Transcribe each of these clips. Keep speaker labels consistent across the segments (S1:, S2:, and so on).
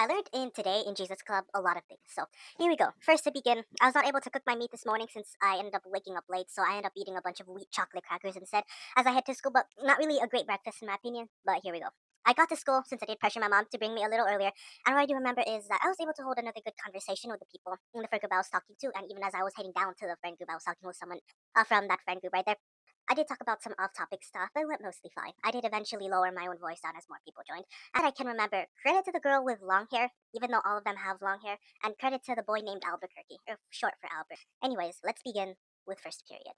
S1: I learned in today in Jesus Club a lot of things. So here we go. First to begin, I was not able to cook my meat this morning since I ended up waking up late. So I ended up eating a bunch of wheat chocolate crackers instead as I head to school. But not really a great breakfast in my opinion. But here we go. I got to school since I did pressure my mom to bring me a little earlier. And what I do remember is that I was able to hold another good conversation with the people in the friend group I was talking to. And even as I was heading down to the friend group, I was talking with someone from that friend group right there. I did talk about some off-topic stuff, but it went mostly fine. I did eventually lower my own voice down as more people joined. And I can remember, credit to the girl with long hair, even though all of them have long hair, and credit to the boy named Albuquerque, or short for Albert. Anyways, let's begin with first period.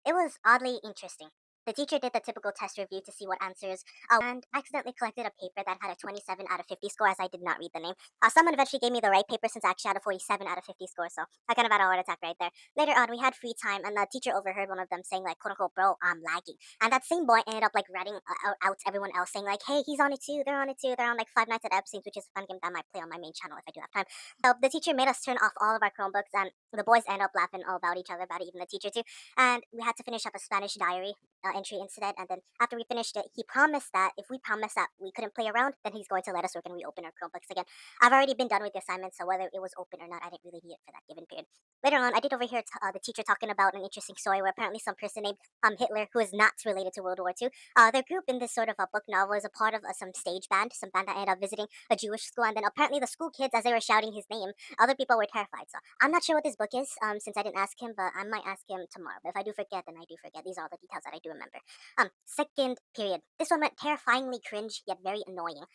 S1: It was oddly interesting. The teacher did the typical test review to see what answers, and accidentally collected a paper that had a 27 out of 50 score as I did not read the name. Someone eventually gave me the right paper since I actually had a 47 out of 50 score, so I kind of had a heart attack right there. Later on, we had free time, and the teacher overheard one of them saying, like, quote unquote, bro, I'm lagging. And that same boy ended up, like, ratting out everyone else, saying, like, hey, he's on it too, they're on it too, they're on, like, Five Nights at Epstein's, which is a fun game that I might play on my main channel if I do have time. So the teacher made us turn off all of our Chromebooks, and the boys end up laughing all about each other about it, even the teacher too. And we had to finish up a Spanish diary entry instead. And then after we finished it, he promised that if we promised that we couldn't play around, then he's going to let us work and reopen our Chromebooks again. I've already been done with the assignment, so whether it was open or not, I didn't really need it for that given period. Later on, I did overhear the teacher talking about an interesting story where apparently some person named Hitler, who is not related to World War II, their group in this sort of a book novel is a part of some stage band, some band that ended up visiting a Jewish school, and then apparently the school kids, as they were shouting his name, other people were terrified. So I'm not sure what this book is, since I didn't ask him, but I might ask him tomorrow. But if I do forget, then I do forget. These are all the details that I do remember. Second period. This one went terrifyingly cringe yet very annoying.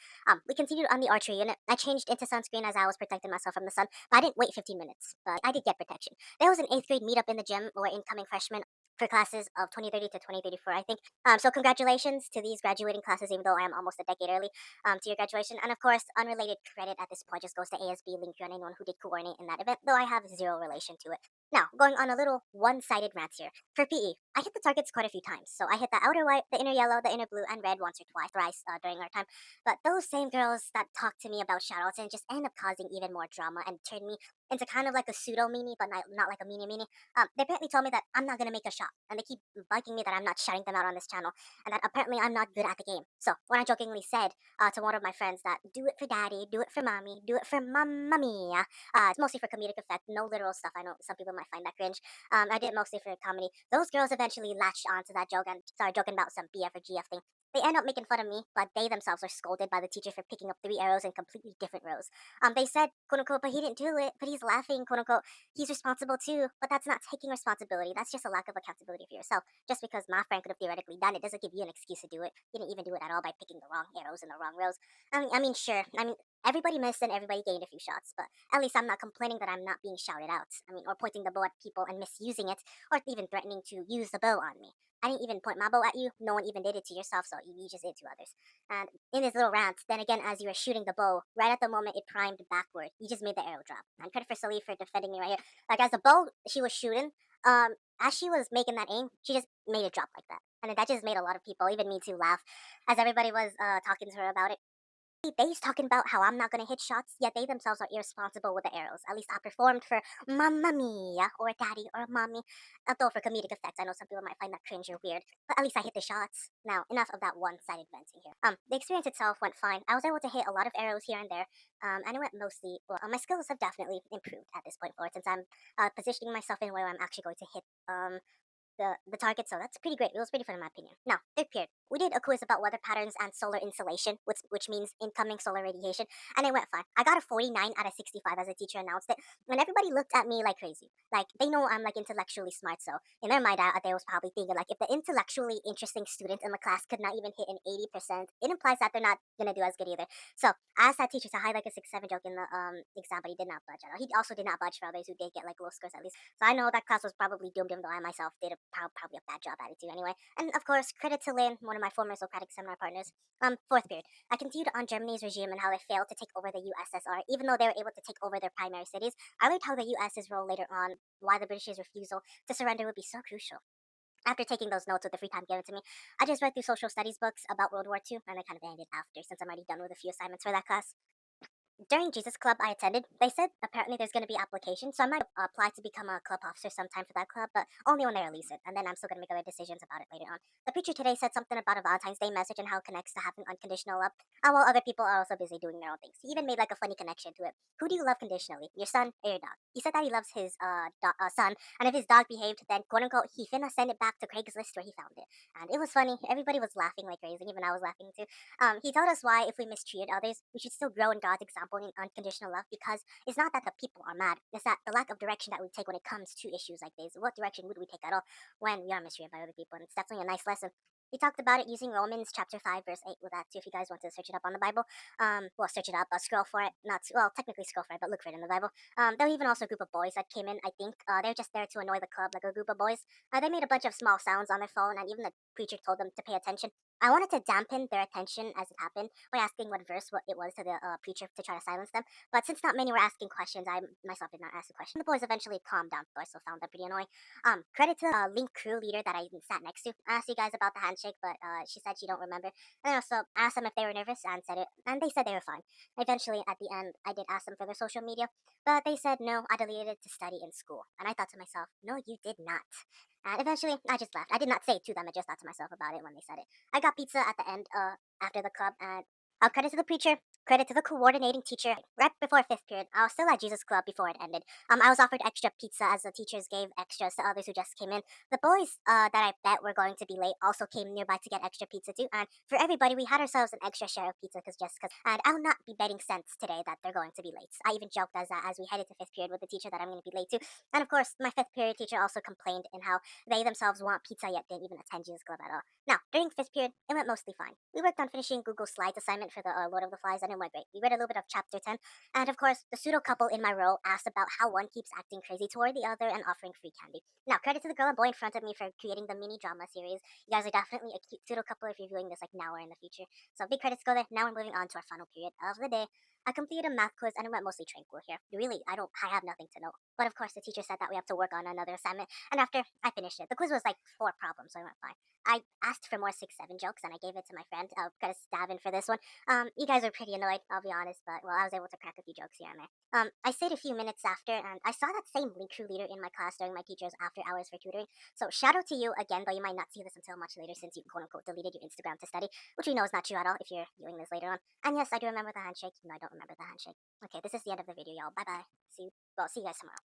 S1: We continued on the archery unit. I changed into sunscreen as I was protecting myself from the sun, but I didn't wait 15 minutes. But I did get protection. There was an eighth grade meetup in the gym where incoming freshmen for classes of 2030 to 2034, I think. So congratulations to these graduating classes, even though I am almost a decade early to your graduation. And of course, unrelated credit at this point just goes to ASB, link you, and anyone who did coordinate in that event, though I have zero relation to it. Now, going on a little one-sided rant here. For PE, I hit the targets quite a few times. So I hit the outer white, the inner yellow, the inner blue, and red once or twice, thrice during our time. But those same girls that talked to me about shoutouts and just end up causing even more drama and turned me into kind of like a pseudo meanie, but not like a meanie. They apparently told me that I'm not gonna make a shot, and they keep bugging me that I'm not shouting them out on this channel, and that apparently I'm not good at the game. So when I jokingly said to one of my friends that do it for daddy, do it for mommy, do it for mamma mia, it's mostly for comedic effect, no literal stuff. I know some people might find that cringe. I did it mostly for comedy. Those girls eventually latched onto that joke and started joking about some BF or GF thing. They end up making fun of me, but they themselves are scolded by the teacher for picking up three arrows in completely different rows. They said, quote unquote, but he didn't do it, but he's laughing, quote unquote. He's responsible too, but that's not taking responsibility. That's just a lack of accountability for yourself. Just because my friend could have theoretically done it doesn't give you an excuse to do it. You didn't even do it at all by picking the wrong arrows in the wrong rows. I mean, sure. Everybody missed and everybody gained a few shots, but at least I'm not complaining that I'm not being shouted out. Or pointing the bow at people and misusing it, or even threatening to use the bow on me. I didn't even point my bow at you. No one even did it to yourself, so you just did it to others. And in this little rant, then again, as you were shooting the bow, right at the moment it primed backward, you just made the arrow drop. And credit for Salih for defending me right here. Like as the bow she was shooting, as she was making that aim, she just made it drop like that. And then that just made a lot of people, even me too, laugh as everybody was talking to her about it. They's talking about how I'm not gonna hit shots, yet they themselves are irresponsible with the arrows. At least I performed for Mamma Mia, or Daddy, or Mommy. Although for comedic effects, I know some people might find that cringe or weird, but at least I hit the shots. Now, enough of that one-sided venting here. The experience itself went fine. I was able to hit a lot of arrows here and there, and it went mostly well. My skills have definitely improved at this point forward since I'm positioning myself in where I'm actually going to hit the target, so that's pretty great. It was pretty fun in my opinion. Now, third period, we did a quiz about weather patterns and solar insolation, which means incoming solar radiation, and it went fine. I got a 49 out of 65 as the teacher announced it, and everybody looked at me like crazy. Like they know I'm like intellectually smart, so in their mind, they was probably thinking like if the intellectually interesting student in the class could not even hit an 80%, it implies that they're not gonna do as good either. So I asked that teacher to hide like a 6-7 joke in the exam, but he did not budge at all. He also did not budge for others who did get like low scores at least. So I know that class was probably doomed, even though I myself did probably a bad job at it too anyway. And of course, credit to Lynn, one of my former Socratic seminar partners. Fourth period, I continued on Germany's regime and how they failed to take over the USSR, even though they were able to take over their primary cities. I learned how the US's role later on, why the British's refusal to surrender would be so crucial. After taking those notes with the free time given to me, I just read through social studies books about World War II, and I kind of ended after since I'm already done with a few assignments for that class. During Jesus Club I attended, they said apparently there's going to be applications, so I might apply to become a club officer sometime for that club, but only when they release it, and then I'm still going to make other decisions about it later on. The preacher today said something about a Valentine's Day message and how it connects to having unconditional love, while other people are also busy doing their own things. He even made like a funny connection to it. Who do you love conditionally, your son or your dog? He said that he loves his son, and if his dog behaved, then quote unquote he finna send it back to Craigslist where he found it. And it was funny. Everybody was laughing like crazy, even I was laughing too. He told us why, if we mistreated others, we should still grow in God's example in unconditional love, because it's not that the people are mad, it's that the lack of direction that we take when it comes to issues like this. What direction would we take at all when we are mistreated by other people? And it's definitely a nice lesson. He talked about it using Romans chapter 5, verse 8 with that too, if you guys want to search it up on the Bible. Well, search it up, scroll for it. Not, well, technically scroll for it, but look for it in the Bible. There were even also a group of boys that came in, I think. They're just there to annoy the club, like a group of boys. They made a bunch of small sounds on their phone, and even the preacher told them to pay attention. I wanted to dampen their attention as it happened by asking what verse what it was to the preacher to try to silence them. But since not many were asking questions, I myself did not ask a question. The boys eventually calmed down, though I still found that pretty annoying. Credit to the Link crew leader that I sat next to. I asked you guys about the handshake, but she said she don't remember. And also asked them if they were nervous and said it, and they said they were fine. Eventually, at the end, I did ask them for their social media, but they said no, I deleted it to study in school. And I thought to myself, no, you did not. And eventually, I just laughed. I did not say it to them. I just thought to myself about it when they said it. I got pizza at the end, after the club, and credit to the preacher, credit to the coordinating teacher. Right before fifth period, I was still at Jesus Club before it ended. I was offered extra pizza as the teachers gave extras to others who just came in. The boys that I bet were going to be late also came nearby to get extra pizza too. And for everybody, we had ourselves an extra share of pizza because. And I'll not be betting cents today that they're going to be late. I even joked as we headed to fifth period with the teacher that I'm going to be late too. And of course, my fifth period teacher also complained in how they themselves want pizza yet didn't even attend Jesus Club at all. Now, during fifth period, it went mostly fine. We worked on finishing Google Slides assignment for the Lord of the Flies, and it went great. We read a little bit of chapter 10, and of course, the pseudo couple in my row asked about how one keeps acting crazy toward the other and offering free candy. Now, credit to the girl and boy in front of me for creating the mini drama series. You guys are definitely a cute pseudo couple if you're viewing this like now or in the future. So big credits go there. Now we're moving on to our final period of the day. I completed a math quiz and it went mostly tranquil here. Really, I have nothing to know. But of course, the teacher said that we have to work on another assignment, and after I finished it, the quiz was like 4 problems, so it went fine. I asked for more 6-7 jokes, and I gave it to my friend. Got a stab in for this one. You guys are pretty annoyed, I'll be honest, but well, I was able to crack a few jokes here and there. I stayed a few minutes after, and I saw that same Link crew leader in my class during my teacher's after hours for tutoring. So shout out to you again, though you might not see this until much later since you quote unquote deleted your Instagram to study, which we know is not true at all if you're viewing this later on. And yes, I do remember the handshake. No, I don't remember the handshake. Okay, this is the end of the video, y'all. Bye bye. See you. Well, see you guys tomorrow.